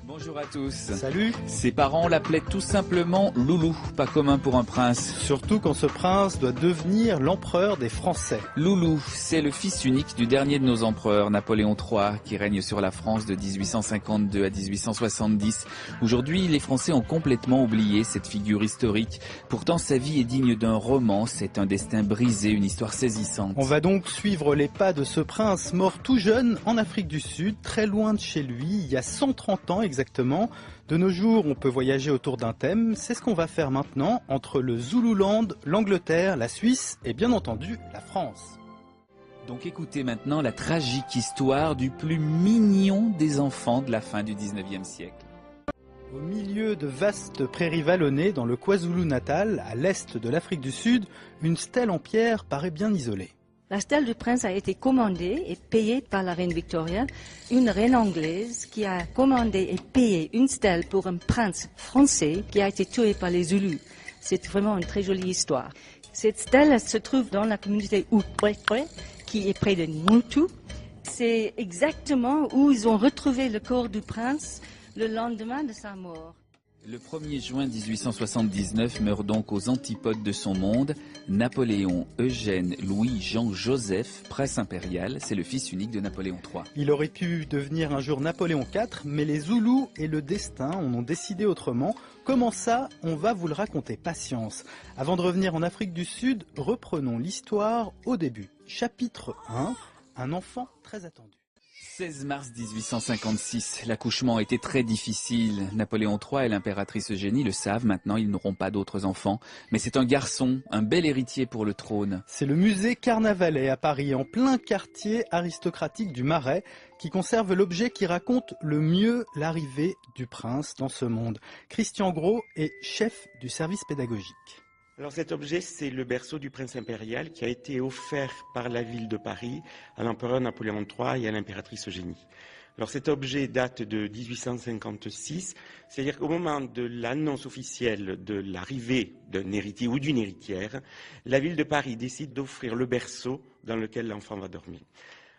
Bonjour à tous. Salut. Ses parents l'appelaient tout simplement Loulou, pas commun pour un prince. Surtout quand ce prince doit devenir l'empereur des Français. Loulou, c'est le fils unique du dernier de nos empereurs, Napoléon III, qui règne sur la France de 1852 à 1870. Aujourd'hui, les Français ont complètement oublié cette figure historique. Pourtant, sa vie est digne d'un roman, c'est un destin brisé, une histoire saisissante. On va donc suivre les pas de ce prince mort tout jeune en Afrique du Sud, très loin de chez lui, il y a 130 ans exactement. De nos jours, on peut voyager autour d'un thème. C'est ce qu'on va faire maintenant entre le Zululand, l'Angleterre, la Suisse et bien entendu la France. Donc écoutez maintenant la tragique histoire du plus mignon des enfants de la fin du 19e siècle. Au milieu de vastes prairies vallonnées dans le KwaZulu-Natal, à l'est de l'Afrique du Sud, une stèle en pierre paraît bien isolée. La stèle du prince a été commandée et payée par la reine Victoria, une reine anglaise qui a commandé et payé une stèle pour un prince français qui a été tué par les Zulus. C'est vraiment une très jolie histoire. Cette stèle se trouve dans la communauté Upwekwe, qui est près de Mutu. C'est exactement où ils ont retrouvé le corps du prince le lendemain de sa mort. Le 1er juin 1879 meurt donc aux antipodes de son monde Napoléon Eugène Louis Jean Joseph, prince impérial. C'est le fils unique de Napoléon III. Il aurait pu devenir un jour Napoléon IV, mais les Zoulous et le destin en ont décidé autrement. Comment ça? On va vous le raconter, patience. Avant de revenir en Afrique du Sud, reprenons l'histoire au début. Chapitre 1, un enfant très attendu. 16 mars 1856, l'accouchement a été très difficile. Napoléon III et l'impératrice Eugénie le savent, maintenant ils n'auront pas d'autres enfants. Mais c'est un garçon, un bel héritier pour le trône. C'est le musée Carnavalet à Paris, en plein quartier aristocratique du Marais, qui conserve l'objet qui raconte le mieux l'arrivée du prince dans ce monde. Christian Gros est chef du service pédagogique. Alors cet objet, c'est le berceau du prince impérial qui a été offert par la ville de Paris à l'empereur Napoléon III et à l'impératrice Eugénie. Alors cet objet date de 1856, c'est-à-dire qu'au moment de l'annonce officielle de l'arrivée d'un héritier ou d'une héritière, la ville de Paris décide d'offrir le berceau dans lequel l'enfant va dormir.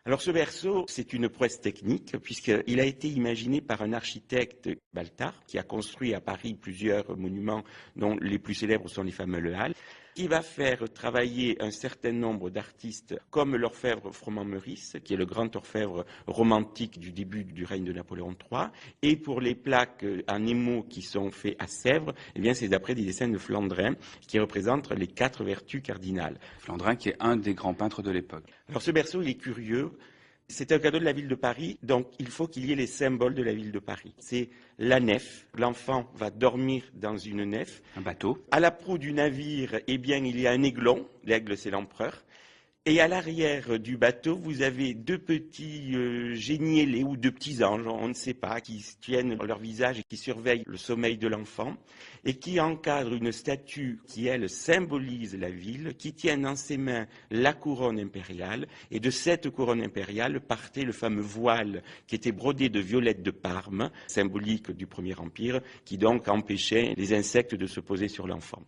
Alors ce berceau, c'est une prouesse technique puisqu'il a été imaginé par un architecte, Baltard, qui a construit à Paris plusieurs monuments dont les plus célèbres sont les fameux Le Halles. Il va faire travailler un certain nombre d'artistes comme l'orfèvre Froment-Meurice, qui est le grand orfèvre romantique du début du règne de Napoléon III. Et pour les plaques en émaux qui sont faits à Sèvres, eh bien c'est d'après des dessins de Flandrin qui représentent les 4 vertus cardinales. Flandrin qui est un des grands peintres de l'époque. Alors ce berceau, il est curieux. C'est un cadeau de la ville de Paris, donc il faut qu'il y ait les symboles de la ville de Paris. C'est la nef, l'enfant va dormir dans une nef. Un bateau. À la proue du navire, eh bien, il y a un aiglon, l'aigle c'est l'empereur. Et à l'arrière du bateau, vous avez 2 petits génies ailés ou 2 petits anges, on ne sait pas, qui tiennent leur visage et qui surveillent le sommeil de l'enfant et qui encadrent une statue qui, elle, symbolise la ville, qui tiennent dans ses mains la couronne impériale. Et de cette couronne impériale partait le fameux voile qui était brodé de violettes de Parme, symbolique du Premier Empire, qui donc empêchait les insectes de se poser sur l'enfant.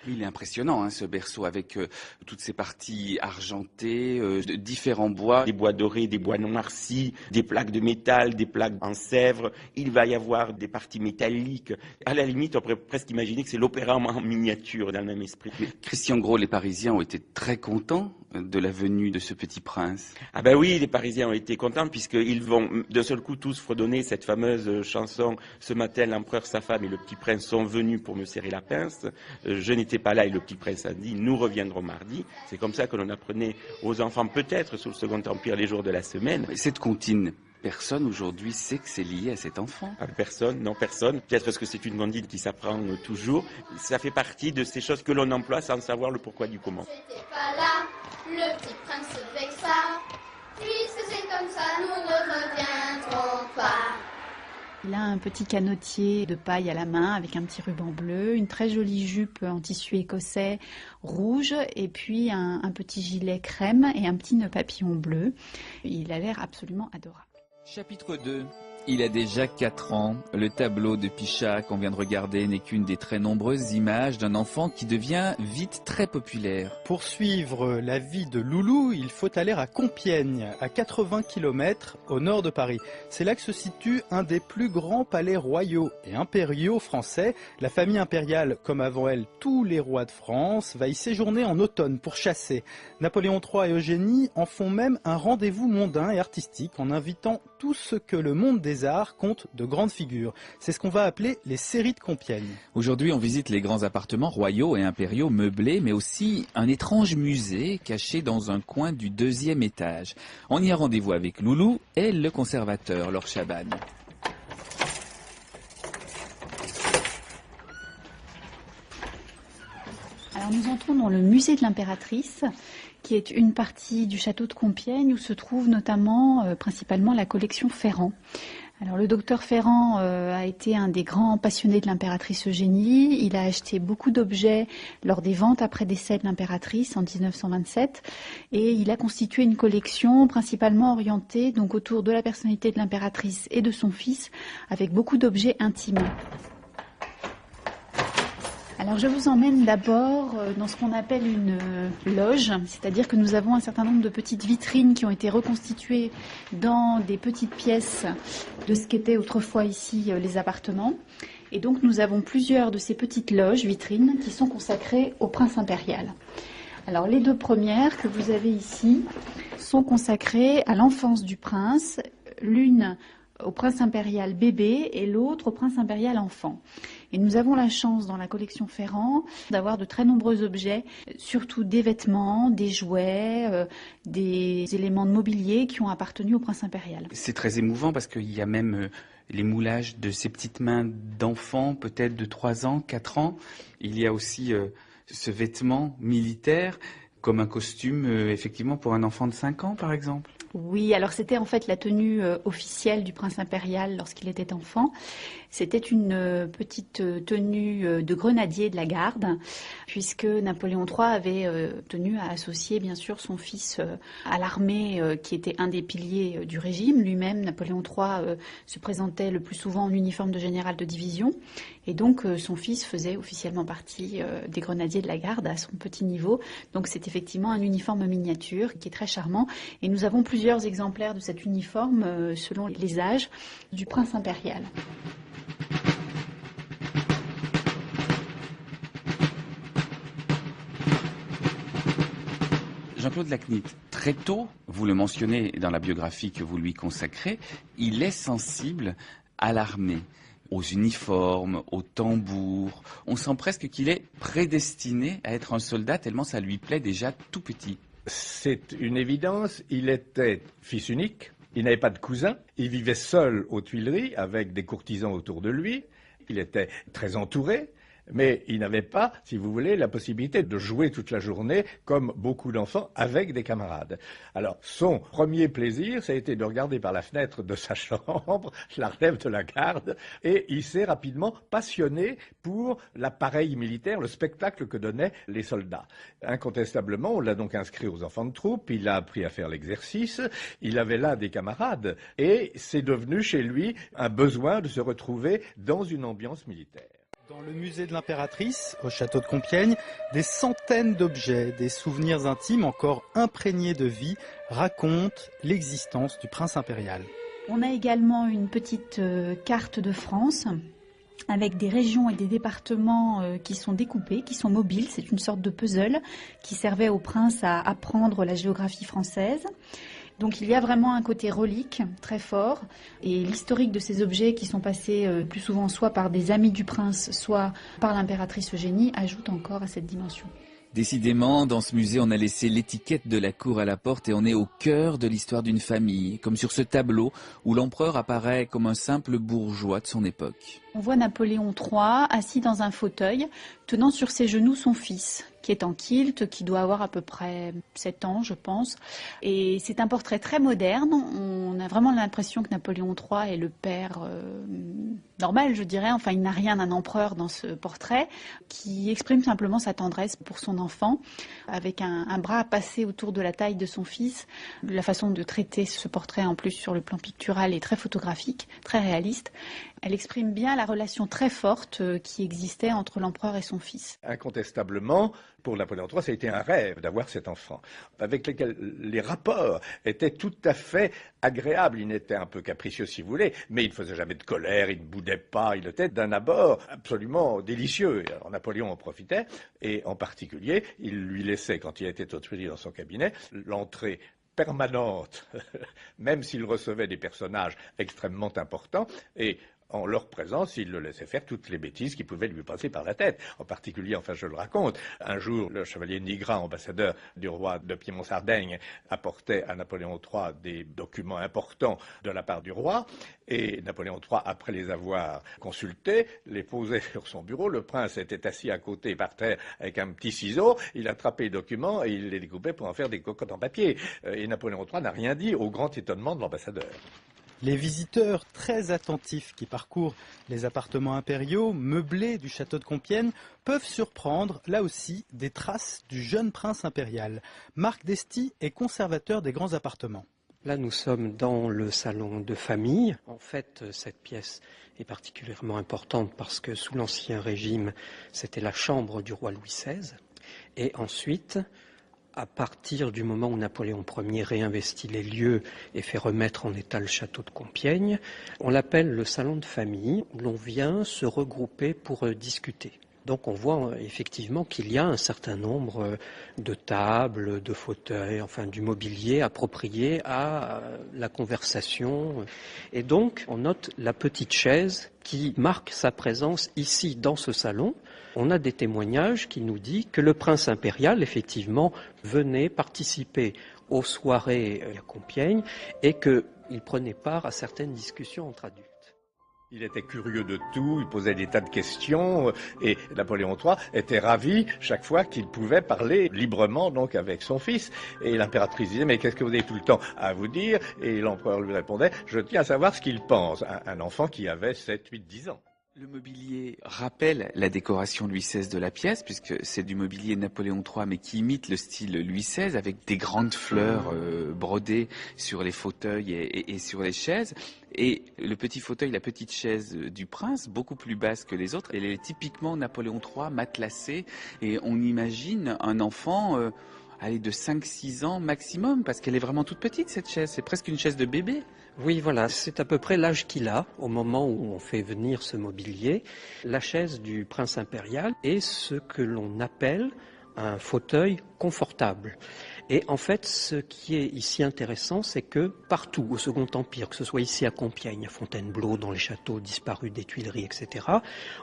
Il est impressionnant, ce berceau, avec toutes ces parties argentées, de différents bois. Des bois dorés, des bois noircis, des plaques de métal, des plaques en Sèvres. Il va y avoir des parties métalliques. À la limite, on pourrait presque imaginer que c'est l'opéra en miniature, dans le même esprit. Mais Christian Gros, les Parisiens ont été très contents de la venue de ce petit prince. Ah ben oui, les Parisiens ont été contents puisqu'ils vont d'un seul coup tous fredonner cette fameuse chanson « Ce matin, l'empereur, sa femme et le petit prince sont venus pour me serrer la pince. Je n'étais pas là et le petit prince a dit « Nous reviendrons mardi ». C'est comme ça que l'on apprenait aux enfants, peut-être sous le Second Empire, les jours de la semaine. Cette comptine, personne aujourd'hui sait que c'est lié à cet enfant. Personne, non personne. Peut-être parce que c'est une comptine qui s'apprend toujours. Ça fait partie de ces choses que l'on emploie sans savoir le pourquoi du comment. C'était pas là, le petit prince se vexa. Puisque c'est comme ça, nous ne reviendrons pas. Il a un petit canotier de paille à la main avec un petit ruban bleu, une très jolie jupe en tissu écossais rouge et puis un petit gilet crème et un petit nœud papillon bleu. Il a l'air absolument adorable. Chapitre 2. Il a déjà 4 ans. Le tableau de Pichat qu'on vient de regarder n'est qu'une des très nombreuses images d'un enfant qui devient vite très populaire. Pour suivre la vie de Loulou, il faut aller à Compiègne, à 80 km au nord de Paris. C'est là que se situe un des plus grands palais royaux et impériaux français. La famille impériale, comme avant elle tous les rois de France, va y séjourner en automne pour chasser. Napoléon III et Eugénie en font même un rendez-vous mondain et artistique en invitant tout ce que le monde des arts compte de grandes figures. C'est ce qu'on va appeler les séries de Compiègne. Aujourd'hui, on visite les grands appartements royaux et impériaux meublés, mais aussi un étrange musée caché dans un coin du 2e étage. On y a rendez-vous avec Loulou et le conservateur, Laure Chaban. Alors nous entrons dans le musée de l'impératrice, qui est une partie du château de Compiègne où se trouve notamment, principalement, la collection Ferrand. Alors le docteur Ferrand a été un des grands passionnés de l'impératrice Eugénie. Il a acheté beaucoup d'objets lors des ventes après décès de l'impératrice en 1927 et il a constitué une collection principalement orientée donc autour de la personnalité de l'impératrice et de son fils, avec beaucoup d'objets intimes. Alors je vous emmène d'abord dans ce qu'on appelle une loge, c'est-à-dire que nous avons un certain nombre de petites vitrines qui ont été reconstituées dans des petites pièces de ce qu'étaient autrefois ici les appartements. Et donc nous avons plusieurs de ces petites loges, vitrines, qui sont consacrées au prince impérial. Alors les 2 premières que vous avez ici sont consacrées à l'enfance du prince, l'une au prince impérial bébé et l'autre au prince impérial enfant. Et nous avons la chance dans la collection Ferrand d'avoir de très nombreux objets, surtout des vêtements, des jouets, des éléments de mobilier qui ont appartenu au prince impérial. C'est très émouvant parce qu'il y a même les moulages de ces petites mains d'enfants, peut-être de 3 ans, 4 ans. Il y a aussi ce vêtement militaire comme un costume, effectivement, pour un enfant de 5 ans, par exemple. Oui, alors c'était en fait la tenue officielle du prince impérial lorsqu'il était enfant. C'était une petite tenue de grenadier de la garde, puisque Napoléon III avait tenu à associer bien sûr son fils à l'armée qui était un des piliers du régime. Lui-même, Napoléon III, se présentait le plus souvent en uniforme de général de division. Et donc son fils faisait officiellement partie des grenadiers de la garde à son petit niveau. Donc c'est effectivement un uniforme miniature qui est très charmant. Et nous avons plusieurs exemplaires de cet uniforme selon les âges du prince impérial. Jean-Claude Lacnit, très tôt, vous le mentionnez dans la biographie que vous lui consacrez, il est sensible à l'armée, aux uniformes, aux tambours. On sent presque qu'il est prédestiné à être un soldat tellement ça lui plaît déjà tout petit. C'est une évidence, il était fils unique, il n'avait pas de cousin, il vivait seul aux Tuileries avec des courtisans autour de lui, il était très entouré. Mais il n'avait pas, si vous voulez, la possibilité de jouer toute la journée, comme beaucoup d'enfants, avec des camarades. Alors, son premier plaisir, ça a été de regarder par la fenêtre de sa chambre la relève de la garde, et il s'est rapidement passionné pour l'appareil militaire, le spectacle que donnaient les soldats. Incontestablement, on l'a donc inscrit aux enfants de troupe, il a appris à faire l'exercice, il avait là des camarades, et c'est devenu chez lui un besoin de se retrouver dans une ambiance militaire. Dans le musée de l'impératrice, au château de Compiègne, des centaines d'objets, des souvenirs intimes encore imprégnés de vie, racontent l'existence du prince impérial. On a également une petite carte de France avec des régions et des départements qui sont découpés, qui sont mobiles. C'est une sorte de puzzle qui servait au prince à apprendre la géographie française. Donc il y a vraiment un côté relique très fort et l'historique de ces objets qui sont passés plus souvent soit par des amis du prince, soit par l'impératrice Eugénie ajoute encore à cette dimension. Décidément, dans ce musée, on a laissé l'étiquette de la cour à la porte et on est au cœur de l'histoire d'une famille, comme sur ce tableau où l'empereur apparaît comme un simple bourgeois de son époque. On voit Napoléon III assis dans un fauteuil, tenant sur ses genoux son fils, qui est en kilt, qui doit avoir à peu près 7 ans, je pense. Et c'est un portrait très moderne. On a vraiment l'impression que Napoléon III est le père normal, je dirais. Enfin, il n'a rien d'un empereur dans ce portrait, qui exprime simplement sa tendresse pour son enfant, avec un bras passé autour de la taille de son fils. La façon de traiter ce portrait, en plus, sur le plan pictural, est très photographique, très réaliste. Elle exprime bien la relation très forte qui existait entre l'empereur et son fils. Incontestablement, pour Napoléon III, ça a été un rêve d'avoir cet enfant, avec lequel les rapports étaient tout à fait agréables. Il était un peu capricieux, si vous voulez, mais il ne faisait jamais de colère, il ne boudait pas, il était d'un abord absolument délicieux. Alors Napoléon en profitait, et en particulier, il lui laissait, quand il était au Tuileries dans son cabinet, l'entrée permanente, même s'il recevait des personnages extrêmement importants, et en leur présence, il le laissait faire toutes les bêtises qui pouvaient lui passer par la tête. En particulier, enfin je le raconte, un jour, le chevalier Nigra, ambassadeur du roi de Piémont-Sardaigne, apportait à Napoléon III des documents importants de la part du roi, et Napoléon III, après les avoir consultés, les posait sur son bureau. Le prince était assis à côté, par terre, avec un petit ciseau. Il attrapait les documents et il les découpait pour en faire des cocottes en papier. Et Napoléon III n'a rien dit, au grand étonnement de l'ambassadeur. Les visiteurs très attentifs qui parcourent les appartements impériaux meublés du château de Compiègne peuvent surprendre, là aussi, des traces du jeune prince impérial. Marc Desty est conservateur des grands appartements. Là, nous sommes dans le salon de famille. En fait, cette pièce est particulièrement importante parce que sous l'Ancien Régime, c'était la chambre du roi Louis XVI. Et ensuite, à partir du moment où Napoléon Ier réinvestit les lieux et fait remettre en état le château de Compiègne, on l'appelle le salon de famille, où l'on vient se regrouper pour discuter. Donc on voit effectivement qu'il y a un certain nombre de tables, de fauteuils, enfin du mobilier approprié à la conversation. Et donc on note la petite chaise qui marque sa présence ici dans ce salon. On a des témoignages qui nous disent que le prince impérial, effectivement, venait participer aux soirées à Compiègne et qu'il prenait part à certaines discussions entre adultes. Il était curieux de tout, il posait des tas de questions, et Napoléon III était ravi chaque fois qu'il pouvait parler librement donc avec son fils. Et l'impératrice disait, mais qu'est-ce que vous avez tout le temps à vous dire? Et l'empereur lui répondait, je tiens à savoir ce qu'il pense. Un enfant qui avait 7, 8, 10 ans. Le mobilier rappelle la décoration Louis XVI de la pièce, puisque c'est du mobilier Napoléon III, mais qui imite le style Louis XVI, avec des grandes fleurs brodées sur les fauteuils et sur les chaises. Et le petit fauteuil, la petite chaise du prince, beaucoup plus basse que les autres, elle est typiquement Napoléon III, matelassée, et on imagine un enfant de 5-6 ans maximum, parce qu'elle est vraiment toute petite cette chaise, c'est presque une chaise de bébé. Oui, voilà, c'est à peu près l'âge qu'il a au moment où on fait venir ce mobilier. La chaise du prince impérial est ce que l'on appelle un fauteuil confortable. Et en fait, ce qui est ici intéressant, c'est que partout au Second Empire, que ce soit ici à Compiègne, à Fontainebleau, dans les châteaux disparus des Tuileries, etc.,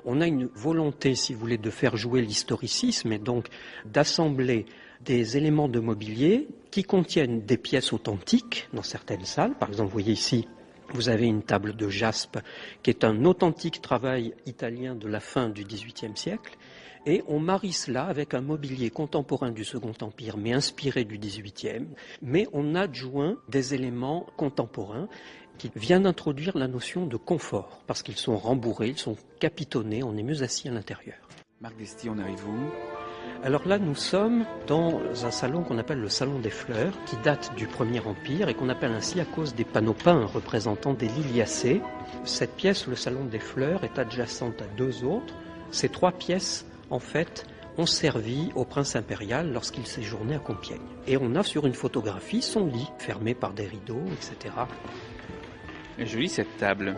on a une volonté, si vous voulez, de faire jouer l'historicisme et donc d'assembler des éléments de mobilier qui contiennent des pièces authentiques dans certaines salles. Par exemple, vous voyez ici, vous avez une table de jaspe qui est un authentique travail italien de la fin du XVIIIe siècle. Et on marie cela avec un mobilier contemporain du Second Empire, mais inspiré du XVIIIe. Mais on adjoint des éléments contemporains qui viennent introduire la notion de confort, parce qu'ils sont rembourrés, ils sont capitonnés, on est mieux assis à l'intérieur. Marc Desty, on arrive où ? Alors là, nous sommes dans un salon qu'on appelle le Salon des Fleurs, qui date du Premier Empire et qu'on appelle ainsi à cause des panneaux peints représentant des liliacées. Cette pièce, le Salon des Fleurs, est adjacente à deux autres. Ces trois pièces, en fait, ont servi au prince impérial lorsqu'il séjournait à Compiègne. Et on a sur une photographie son lit, fermé par des rideaux, etc. C'est joli cette table.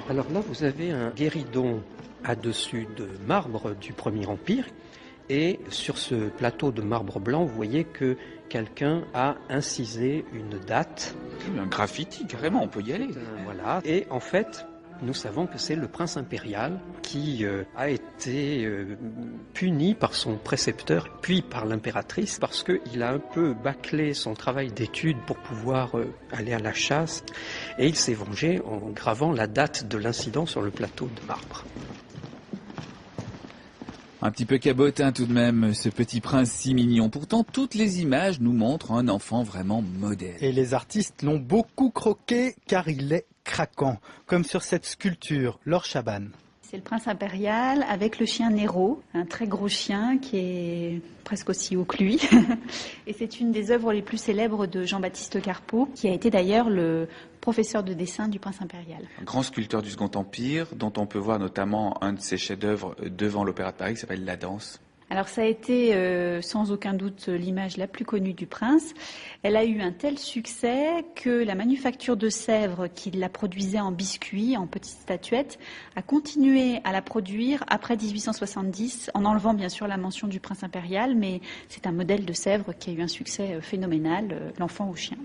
Alors là, vous avez un guéridon à-dessus de marbre du Premier Empire. Et sur ce plateau de marbre blanc, vous voyez que quelqu'un a incisé une date. Un graffiti, carrément, on peut y aller. Voilà. Et en fait, nous savons que c'est le prince impérial qui a été puni par son précepteur, puis par l'impératrice, parce qu'il a un peu bâclé son travail d'étude pour pouvoir aller à la chasse. Et il s'est vengé en gravant la date de l'incident sur le plateau de marbre. Un petit peu cabotin tout de même, ce petit prince si mignon. Pourtant, toutes les images nous montrent un enfant vraiment modèle. Et les artistes l'ont beaucoup croqué car il est craquant, comme sur cette sculpture, Laure Chaban. C'est le prince impérial avec le chien Nero, un très gros chien qui est presque aussi haut que lui. Et c'est une des œuvres les plus célèbres de Jean-Baptiste Carpeaux, qui a été d'ailleurs le professeur de dessin du prince impérial. Un grand sculpteur du Second Empire, dont on peut voir notamment un de ses chefs-d'œuvre devant l'Opéra de Paris, qui s'appelle La Danse. Alors ça a été sans aucun doute l'image la plus connue du prince. Elle a eu un tel succès que la manufacture de Sèvres, qui la produisait en biscuits, en petites statuettes, a continué à la produire après 1870, en enlevant bien sûr la mention du prince impérial, mais c'est un modèle de Sèvres qui a eu un succès phénoménal, l'enfant au chien.